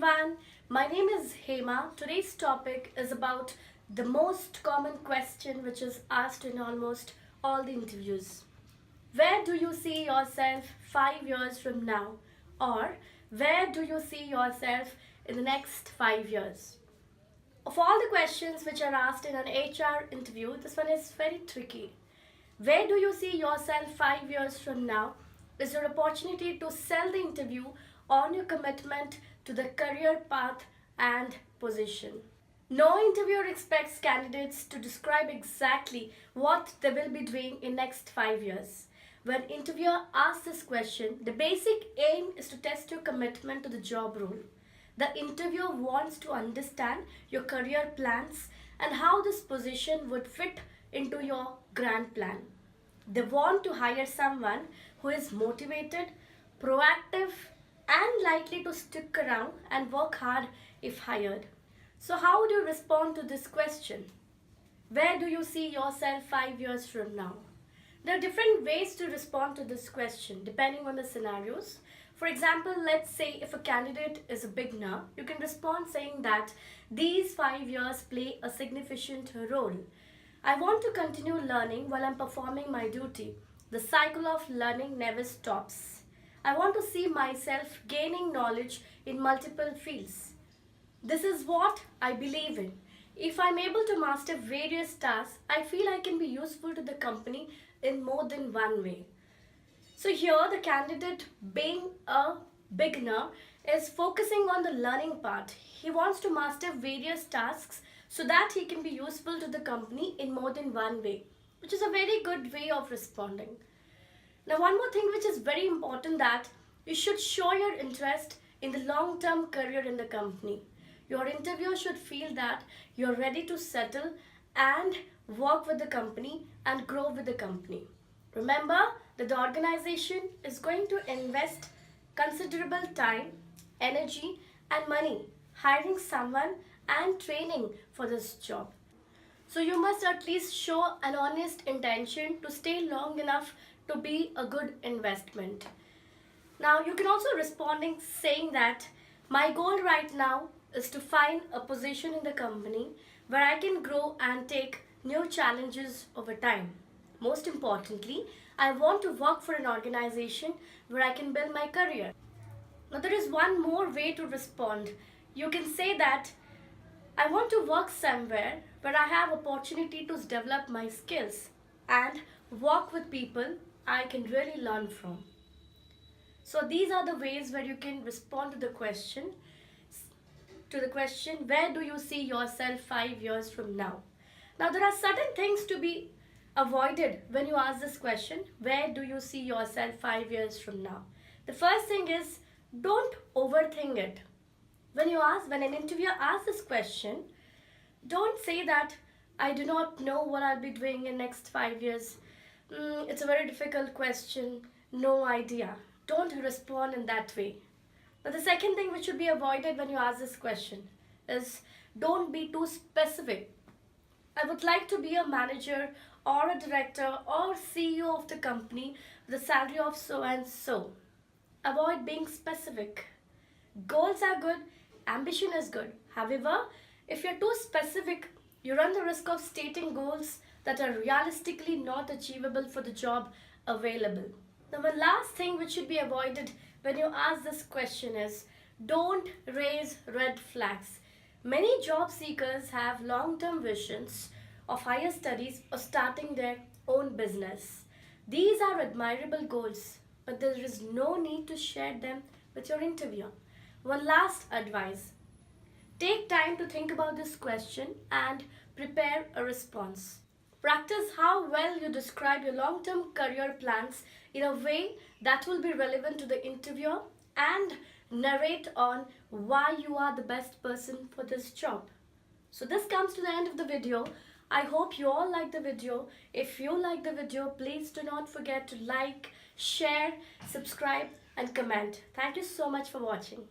everyone, my name is Hema. Today's topic is about the most common question which is asked in almost all the interviews. Where do you see yourself 5 years from now? Or where do you see yourself in the next 5 years? Of all the questions which are asked in an HR interview, this one is very tricky. Where do you see yourself 5 years from now is your opportunity to sell the interview on your commitment to the career path and position. No interviewer expects candidates to describe exactly what they will be doing in next 5 years. When interviewer asks this question, the basic aim is to test your commitment to the job role. The interviewer wants to understand your career plans and how this position would fit into your grand plan. They want to hire someone who is motivated, proactive, and likely to stick around and work hard if hired. So how would you respond to this question? Where do you see yourself 5 years from now? There are different ways to respond to this question depending on the scenarios. For example, let's say if a candidate is a beginner, you can respond saying that these 5 years play a significant role. I want to continue learning while I'm performing my duty. The cycle of learning never stops. I want to see myself gaining knowledge in multiple fields. This is what I believe in. If I'm able to master various tasks, I feel I can be useful to the company in more than one way. So here the candidate, being a beginner, is focusing on the learning part. He wants to master various tasks so that he can be useful to the company in more than one way, which is a very good way of responding. Now, one more thing which is very important, that you should show your interest in the long-term career in the company. Your interviewer should feel that you're ready to settle and work with the company and grow with the company. Remember that the organization is going to invest considerable time, energy, and money hiring someone and training for this job. So you must at least show an honest intention to stay long enough to be a good investment. Now you can also responding saying that my goal right now is to find a position in the company where I can grow and take new challenges over time. Most importantly, I want to work for an organization where I can build my career. Now there is one more way to respond. You can say that I want to work somewhere where I have opportunity to develop my skills and work with people I can really learn from. So these are the ways where you can respond to the question, where do you see yourself 5 years from now? Now there are certain things to be avoided when you ask this question, where do you see yourself 5 years from now? The first thing is, don't overthink it. When an interviewer asks this question, don't say that I do not know what I'll be doing in next 5 years. It's a very difficult question, no idea. Don't respond in that way. But the second thing which should be avoided when you ask this question is, don't be too specific. I would like to be a manager or a director or CEO of the company with a salary of so and so. Avoid being specific. Goals are good, ambition is good. However, if you're too specific, you run the risk of stating goals that are realistically not achievable for the job available. Now, the last thing which should be avoided when you ask this question is, don't raise red flags. Many job seekers have long-term visions of higher studies or starting their own business. These are admirable goals, but there is no need to share them with your interviewer. One last advice. Take time to think about this question and prepare a response. Practice how well you describe your long-term career plans in a way that will be relevant to the interviewer, and narrate on why you are the best person for this job. So this comes to the end of the video. I hope you all like the video. If you like the video, please do not forget to like, share, subscribe, and comment. Thank you so much for watching.